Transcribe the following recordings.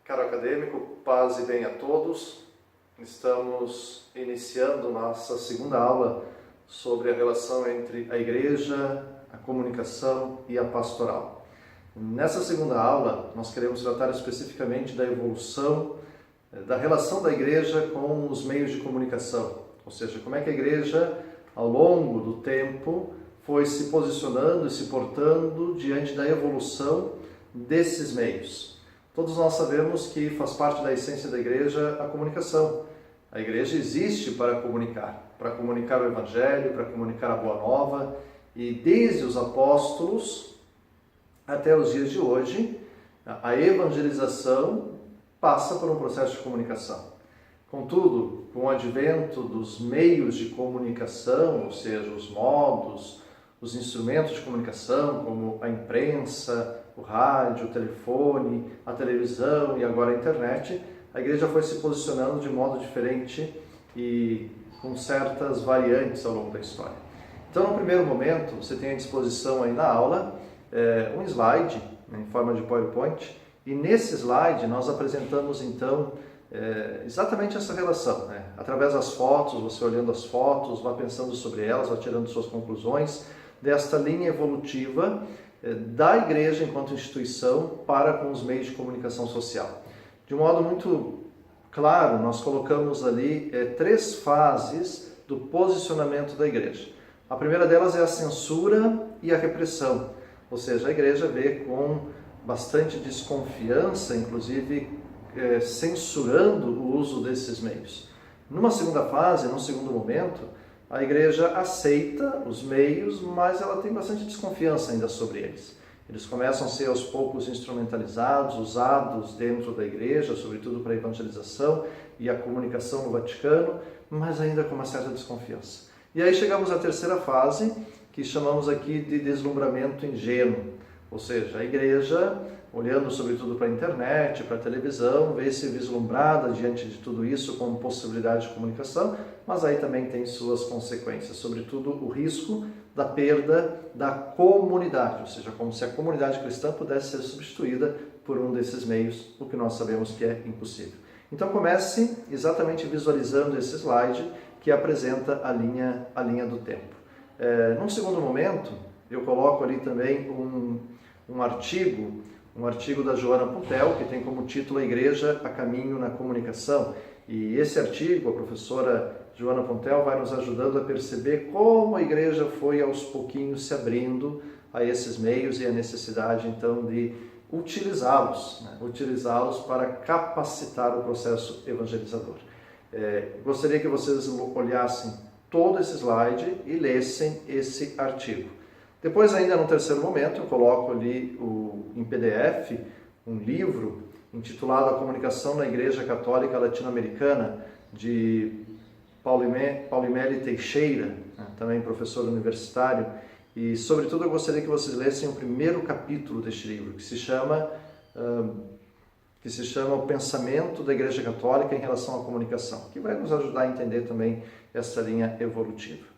Caro acadêmico, paz e bem a todos. Estamos iniciando nossa segunda aula sobre a relação entre a igreja, a comunicação e a pastoral. Nessa segunda aula, nós queremos tratar especificamente da evolução da relação da igreja com os meios de comunicação, ou seja, como é que a igreja, ao longo do tempo, foi se posicionando e se portando diante da evolução desses meios. Todos nós sabemos que faz parte da essência da igreja a comunicação. A igreja existe para comunicar o evangelho, para comunicar a boa nova, e desde os apóstolos até os dias de hoje, a evangelização passa por um processo de comunicação. Contudo, com o advento dos meios de comunicação, ou seja, os modos, os instrumentos de comunicação, como a imprensa, o rádio, o telefone, a televisão e agora a internet, a igreja foi se posicionando de modo diferente e com certas variantes ao longo da história. Então, no primeiro momento, você tem à disposição aí na aula um slide em forma de PowerPoint, e nesse slide nós apresentamos então exatamente essa relação. Através das fotos, você olhando as fotos, vá pensando sobre elas, vá tirando suas conclusões desta linha evolutiva da igreja enquanto instituição para com os meios de comunicação social. De um modo muito claro, nós colocamos ali três fases do posicionamento da igreja. A primeira delas é a censura e a repressão, ou seja, a igreja vê com bastante desconfiança, inclusive censurando o uso desses meios. Numa segunda fase, num segundo momento, a igreja aceita os meios, mas ela tem bastante desconfiança ainda sobre eles. Eles começam a ser aos poucos instrumentalizados, usados dentro da igreja, sobretudo para a evangelização e a comunicação no Vaticano, mas ainda com uma certa desconfiança. E aí chegamos à terceira fase, que chamamos aqui de deslumbramento ingênuo. Ou seja, a igreja, olhando sobretudo para a internet, para a televisão, vê-se vislumbrada diante de tudo isso como possibilidade de comunicação, mas aí também tem suas consequências, sobretudo o risco da perda da comunidade, ou seja, como se a comunidade cristã pudesse ser substituída por um desses meios, o que nós sabemos que é impossível. Então comece exatamente visualizando esse slide que apresenta a linha do tempo. Num segundo momento, eu coloco ali também um artigo da Joana Puntel, que tem como título A Igreja a Caminho na Comunicação. E esse artigo, a professora Joana Puntel vai nos ajudando a perceber como a igreja foi aos pouquinhos se abrindo a esses meios e a necessidade então de utilizá-los para capacitar o processo evangelizador. Gostaria que vocês olhassem todo esse slide e lessem esse artigo. Depois, ainda no terceiro momento, eu coloco ali em PDF um livro intitulado A Comunicação na Igreja Católica Latino-Americana, de Paulimeli Teixeira, também professor universitário. E, sobretudo, eu gostaria que vocês lessem o primeiro capítulo deste livro, que se chama O Pensamento da Igreja Católica em relação à comunicação, que vai nos ajudar a entender também essa linha evolutiva.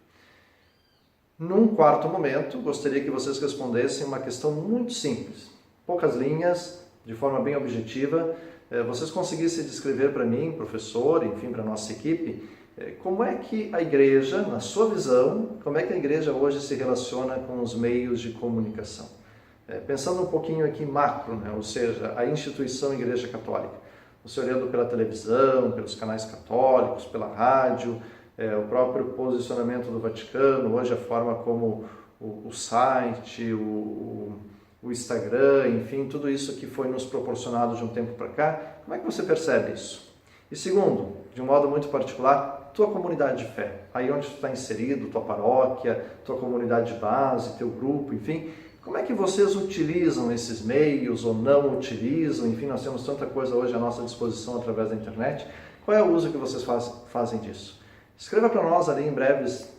Num quarto momento, gostaria que vocês respondessem uma questão muito simples, poucas linhas, de forma bem objetiva. Vocês conseguissem descrever para mim, professor, enfim, para a nossa equipe, como é que a igreja, na sua visão, como é que a igreja hoje se relaciona com os meios de comunicação? Pensando um pouquinho aqui macro, ou seja, a instituição Igreja Católica. Você olhando pela televisão, pelos canais católicos, pela rádio, o próprio posicionamento do Vaticano, hoje a forma como o site, o Instagram, enfim, tudo isso que foi nos proporcionado de um tempo para cá, como é que você percebe isso? E segundo, de um modo muito particular, tua comunidade de fé, aí onde tu está inserido, tua paróquia, tua comunidade de base, teu grupo, enfim, como é que vocês utilizam esses meios ou não utilizam? Enfim, nós temos tanta coisa hoje à nossa disposição através da internet. Qual é o uso que vocês fazem disso? Escreva para nós ali em breves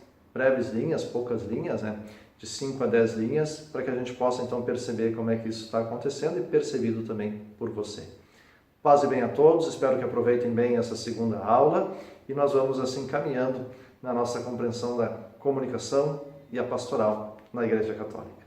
linhas, poucas linhas, de 5 a 10 linhas, para que a gente possa então perceber como é que isso está acontecendo e percebido também por você. Paz e bem a todos, espero que aproveitem bem essa segunda aula e nós vamos assim caminhando na nossa compreensão da comunicação e a pastoral na Igreja Católica.